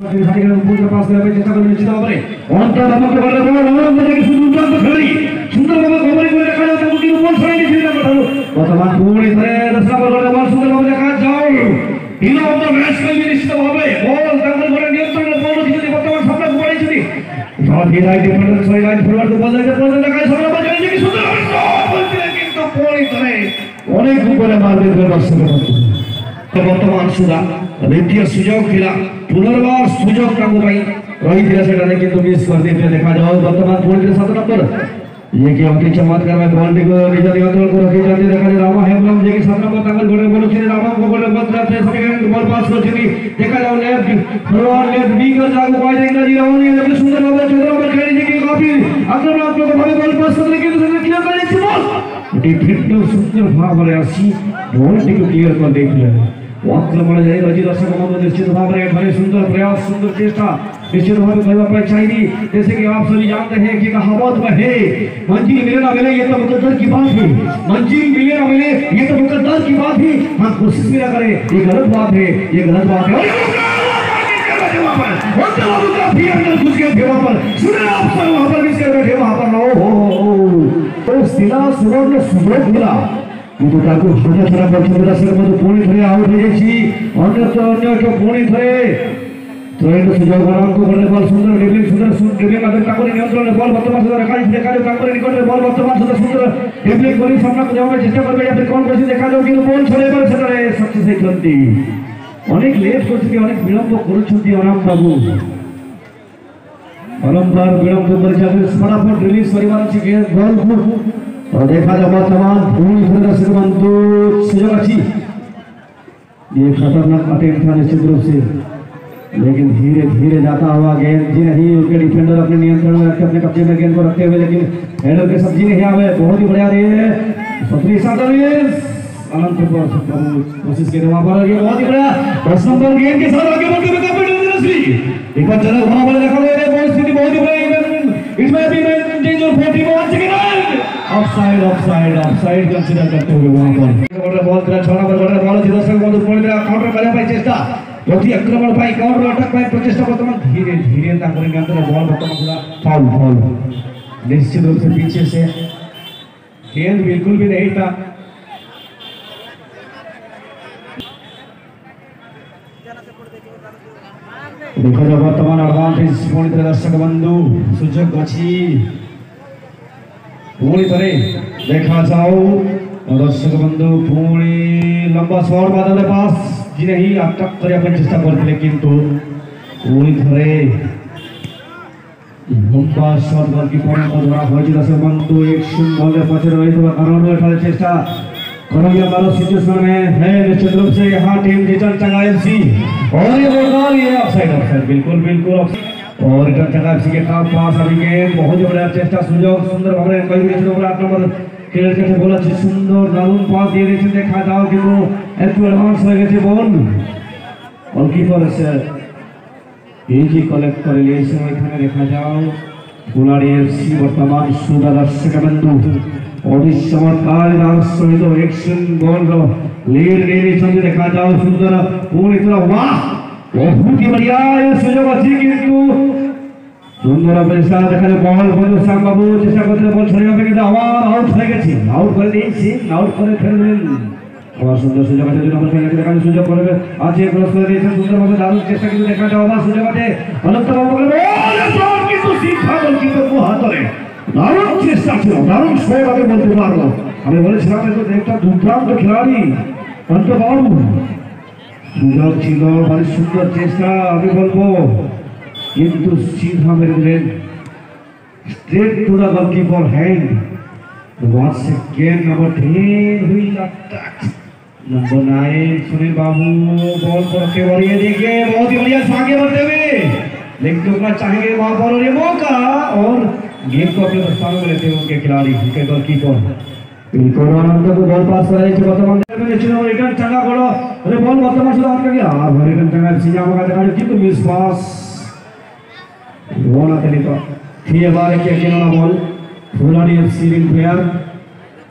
पास चेष्टा कर निश्चित भाव में अंतर हमको बड़े बड़े रमण मजे की सुंदर खेली सुंदर भाव खबर को देखा जाता है कि बॉल साइड से खेलना पड़ता है वर्तमान पूरी तरह दसरा बॉल बॉल सुंदर भाव देखा जाओ इन ऑफ द मैच में निश्चित भाव में बॉल तंगल बड़े नियंत्रण बॉल जितने वर्तमान सामने बड़ी चुनी और ये राइट डिफेंडर सही लाइन फॉरवर्ड को बॉल देखा सामने बॉल की सुंदर बॉल কিন্তু पूरी तरह অনেক উপরে মার দিয়ে দর্শক বর্তমান সুদা দ্বিতীয় সুযোগ খেলা পুনর্বার সুযোগ টাঙ্গু পাই রোহিত সেটাকে কিন্তু মিস कर दिए देखा जाओ वर्तमान पूरी तरह 7 नंबर ये कि अति चमत्कार में बॉल को निजा नियंत्रण को रखी जाती देखा जाए रामा हेमलम जे कि 7 नंबर तंगल गोले बोलो छे रामा को गोले बद जाते सेकंड बॉल पास कर छे देखा जाओ लेफ्ट फॉरवर्ड लेफ्ट विंगर जागो पाई देंगे जी रावणी ने सुंदर भाव 14 नंबर खेली जी की काफी आक्रामक भाव बॉल पास करने के लिए क्लियर कर ली बॉल डिफेंडर सुंदर भाव रे आसी बॉल को क्लियर कर देख ले आक्रमण जारी रजी दर्शक बंधु निश्चित भाव में बड़े सुंदर प्रयास सुंदर चेष्टा निश्चित भाव में कहवा पर चाहिए जैसे कि आप सभी जानते हैं कि कहावत में है मंजिल मिले ना मिले ये तो मुकद्दर की बात है मंजिल मिले ना मिले ये तो मुकद्दर की बात है हम कोशिश भी ना करें ये गलत बात है ये गलत बात है वहां पर मिस कर बैठे वहां पर तो सिला सुवर्ण सुब्रत मिला কিন্তু তাকে হাজার ছাড়া বছর দশের মধ্যে পুনি ধরে আউট হয়ে গেছি অন্য কেউ পুনি ধরে ত্রয়ীয় সুযোগ বরাঙ্ক করলে বল সুন্দর ড্রিবলিং সুন্দর ড্রিবলিং আদর কাকরে নিয়ন্ত্রণে বল বর্তমান সুন্দর রেখা যাও কাকরে নিকটে বল বর্তমান সুন্দর ড্রিবলিং করে সামনে যাওয়ার চেষ্টা করবে আপনি কোন বেশি দেখা যাও কিন্তু বল ছড়ে এবার সেটারে সাকসেস হইছন্তি অনেক লেট করছে অনেক বিলম্ব করছন্তি অনাম বাবু বারংবার বিলম্ব করে যাবে ফটাফট রিলিজ করিবার আছে বল और देखा जाए वर्तमान पूरी तरह से बंदू सुजग अच्छी ये खतरनाक अटेम्प्ट था निश्चित रूप से लेकिन धीरे धीरे जाता हुआ गेंद जी नहीं उनके डिफेंडर अपने नियंत्रण में रखते अपने कब्जे में गेंद को रखते हुए लेकिन हेडर के सब्जी नहीं आवे बहुत ही बढ़िया रही है सत्री सादरीस अनंत कोशिश के वहां पर ये बहुत ही बढ़िया 10 नंबर गेंद के साथ आगे बढ़ते हुए काफी एक बार चला वहां पर देखा गया है बहुत स्थिति बहुत ही बढ़िया इसमें भी चेंज और 40 को अच्छे के ऑफसाइड कंसीडर करते हुए वहां पर बॉल तेरा 6 नंबर बॉल बॉल दर्शक बंधु पूरी तरह काउंटर करने पाई चेष्टा प्रति आक्रमण पाई काउंटर अटक पाई प्रचेष्टा वर्तमान धीरे धीरे तांकर नियंत्रण बॉल वर्तमान पूरा फाउल निश्चित रूप से पीछे से गेंद बिल्कुल भी नहीं था देखो जो वर्तमान एडवांटेज पूरी तरह दर्शक बंधु सुजग अच्छी पूरी तरह देखा जाओ दर्शक बंधु पूरी लंबा शॉट बादल पास जी नहीं अटक कर अपनी चेष्टा करते किंतु पूरी तरह लंबा शॉट गोलकीपर को द्वारा होजी दर्शक बंधु एक शून्य बॉल पछे रही तो कारण उठाने चेष्टा करोगे बालो सिचुएशन में है निश्चित रूप से यहां टीम डिजिटल चंगा एफसी और ये बॉल ये ऑफसाइड बिल्कुल और रिटर्न चला एफसी के काम पास अभी गेंद बहुत बढ़िया चेष्टा सुजोग सुंदर भाव में कई दिए 8 नंबर खेल के बोला सुंदर दारुण पास दिए दिए देखा जाओ कि वो একটু অ্যাডভান্স হয়ে গেছে বল গোলকিপার সে ইজি কালেক্ট করে নিয়েছে এখানে দেখা যাও ফুলারি এফসি বর্তমান সুদা দর্শক বন্ধু অতি চমৎকার সহিত एक्शन गोल लीड ले रही देखा जाओ सुंदर पूरी तरह वाह बहुत ही बढ़िया ये सुजोग अच्छी किंतु सुंदर पेशा देखा बॉल बंधु श्याम बाबू चेष्टा करते बॉल छड़िया पे কিন্তু আবার আউট হয়ে গেছে আউট করে দিয়েছি আউট করে ফেললেন আবার সুন্দর সুযোগ আছে দুই নম্বর খেলাতে দেখা সুযোগ করবে আছে ক্রস করে দিয়েছেন সুন্দর ভাবে দারুণ চেষ্টা কিন্তু দেখা যাও আবার সুযোগ আছে অনন্ত বাবু বল শট কিন্তু শিক্ষা গোলকিপার को হাত ধরে দারুণ চেষ্টা ছিল দারুণ শট আমি বলতে পারবো আমি বলেছিলাম যে একটা দুর্দান্ত খেলোয়াড় অনন্ত বাবু সুযোগ ছিল মানে সুন্দর চেষ্টা আমি বলবো কিন্তু सीधा मेरे दिल straight to the goalkeeper hand once again number 10 हुई attack number 9 Sunil Babu ball पर के और ये देखिए बहुत ही बढ़िया आगे बढ़ते हुए लेकिन टूटना चाहेंगे वहां पर और ये मौका और गेम को अपने स्थानों में लेते हुए उनके खिलाड़ी उनके गोलकीपर बिल्कुल आनंद को बॉल पास कराई थे वर्तमान में चुनाव रिटर्न चंगा गोल अरे बॉल वर्तमान से आउट कर गया रिटर्न चंगा सीधा मौका देखा किंतु मिस पास बोला तरीका थी बार के अकेला बॉल फुलाड़ी एफसी प्लेयर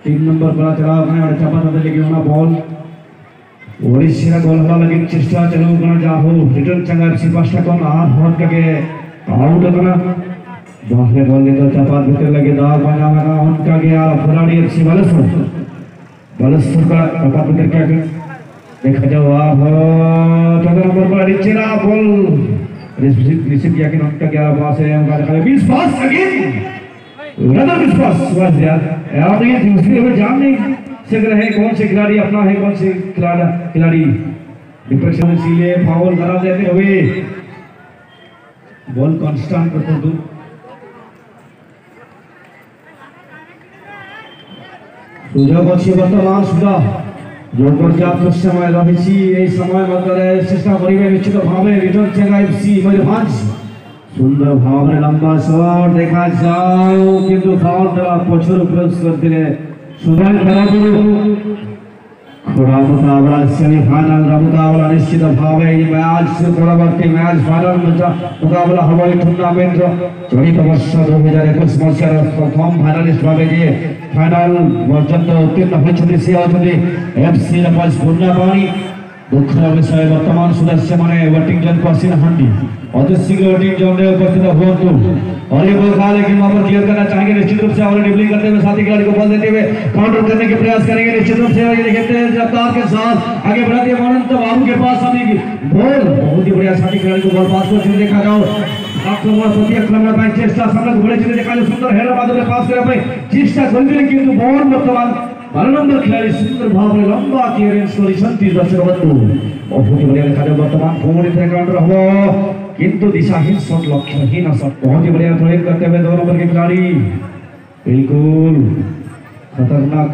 3 नंबर बड़ा चला अपने और चपा था लेकिन ना बॉल ओडिशा गोल हवा लगी चेष्टा चलो कना जाहो रिटर्न चंगा एफसी पास्टा कोन हाथ होत के आउट कना बाहर बॉल ले तो चपात भीतर लगे दाग बना लगा उनका गया फुलाड़ी एफसी बालेश्वर का चपात भीतर क्या देखा जाओ आप चौदह नंबर पर रिचेरा बॉल रिसीव किया कि उनका गया पास है उनका देखा 20 पास अगेन रनर 20 पास वाह यार आप ये दूसरी में जान नहीं सक रहे कौन से खिलाड़ी अपना है कौन से खिलाड़ी डिप्रेशन इसीलिए फाउल करा देते हुए बॉल कांस्टेंट करते दो सुजोग अच्छी वर्तमान सुधा जो पर्याप्त समय रही समय चेष्टा करेंगे निश्चित भाव रिटर्न चेंगा एफसी मयूरभंज सुंदर भाव लंबा शॉट देखा जाओ किंतु फाउल देवा पछर क्रॉस करते सुधा खेला थोड़ा मुकाबला सेमीफाइनल मुकाबला निश्चित भाव मैच परवर्ती मैच फाइनल मुकाबला हमारे टूर्नामेंट चलित वर्ष 2021 मसीहार प्रथम फाइनालिस्ट भाव फाइनाल पर्यंत उत्तीर्ण होती सी होती एफसी पुण्यापाणी दुखर विषय वर्तमान सदस्य मैंने वेटिंग जोन को आसी ना अति शीघ्र वेटिंग जोन में उपस्थित हूँ और ये बॉल खा लेकिन वहां पर क्लियर करना चाहेंगे निश्चित रूप से और ड्रिबलिंग करते हुए साथी खिलाड़ी को बॉल देते हुए काउंटर करने के प्रयास करेंगे निश्चित रूप से ये देखते हैं रफ्तार के साथ आगे बढ़ाते हैं अनंत बाबू के पास अभी बॉल बहुत ही बढ़िया साथी खिलाड़ी को बॉल पास करते देखा जाओ आक्रमण प्रतिक्रमण ପାଇଁ चेष्टा सामने घोड़े चले देखा जो सुंदर हेडर माध्यम पास करने ପାଇଁ चेष्टा କରିଥିଲେ କିନ୍ତୁ बॉल वर्तमान 12 नंबर खिलाड़ी सुंदर भाव में लंबा क्लियरेंस करिसंती दर्शक बंधु बहुत बढ़िया देखा जाए वर्तमान पुणी थे काउंटर हो किंतु दिशाहीन शॉट लक्ष्यहीन शॉट बहुत ही बढ़िया थ्रोइंग करते हुए 2 नंबर के खिलाड़ी बिल्कुल खतरनाक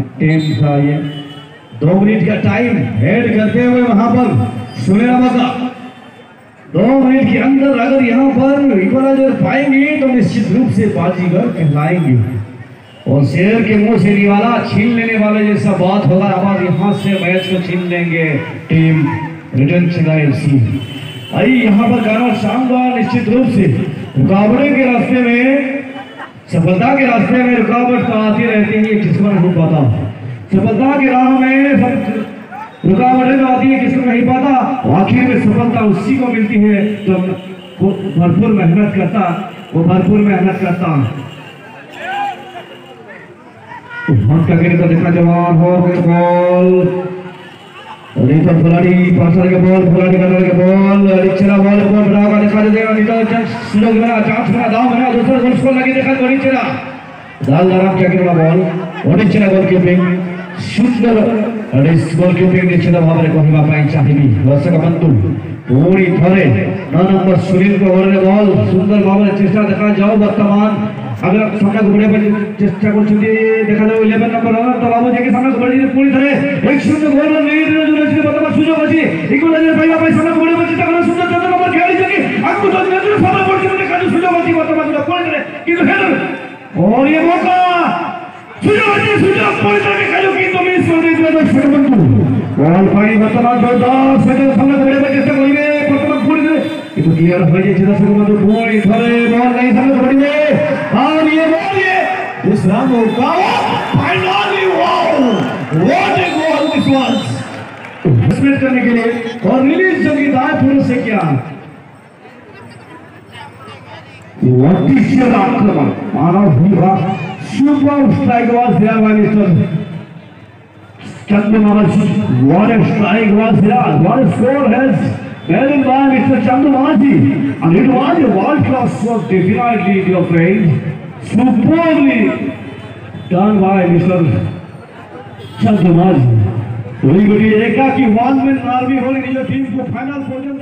अटेम्प्ट था ये 2 मिनट का टाइम हेड करते हुए वहां पर सुनहरा मौका 2 मिनट के अंदर अगर यहाँ पर इक्वलाइजर पाएंगे तो निश्चित रूप से बाजीगर कहलाएंगे और शेर के मुंह से निवाला छीन लेने वाले जैसा बात होगा अब यहाँ से मैच को छीन लेंगे टीम रिटर्न चेंगा एफसी आई यहाँ पर कारण शानदार निश्चित रूप से रुकावट के रास्ते में सफलता के रास्ते में रुकावट तो आती रहती है किसको नहीं पता सफलता की राह में रुकावटें आती है किसको नहीं पता आखिर में सफलता उसी को मिलती है जो भरपूर मेहनत करता तो देखा जवान हो बॉल रिटर्न खिलाड़ी पासर के बॉल खिलाड़ी करने के बॉल रिचेरा बॉल बढ़ावा देखा जाएगा रिटर्न सुयोग बना चांस बना दाव बना दूसरा गोल स्कोर लगी देखा रिचेरा दाल आराम क्या करना बॉल रिचेरा गोलकीपिंग सुंदर गोलकीपिंग निश्चित भाव में कहवा पाई चाहिए दर्शक बंधु पूरी थोड़े 9 नंबर सुनील को बॉल सुंदर भाव में चेष्टा देखा जाओ वर्तमान अगर सामने घुड़े पर चेष्टा कर देखा जाओ 11 नंबर रनर तो बाबू जी के सामने घुड़े पूरी तरह 1-0 गोल लीड जो रचने वर्तमान सुयोग अछि इक्वलाइजर पाइबा पाई सामने घुड़े पर चेष्टा करना सुंदर 14 नंबर खिलाड़ी जकी आगु तो नेत्र सामने पड़ चुके देखा जो सुयोग अछि वर्तमान जो पूरी तरह किंतु हेडर और ये मौका सुयोग पूरी तरह देखा जो किंतु मिस कर दिया दर्शक बंधु बॉल पाई वर्तमान 10 सेकंड सामने घुड़े पर चेष्टा करेंगे वर्तमान पूरी तरह किंतु क्लियर हो जाए दर्शक बंधु पूरी तरह बॉल नहीं सामने घुड़े और ये बॉल ये दूसरा मौका finally wow what a goal this was स्पेट करने के लिए और रिलीज जल्दी दाएं पूरे से किया व्हाट इज योर आक्रमण मानव हुआ super strike was there by mister Chandramanshi what a strike was there what a score has made by Mr. Chandramanshi and it was a world class work definitely dear friend superbly done by Mr. Chandramanshi। वही बड़ी एकाकी one में army होने की जो team को final पहुंचने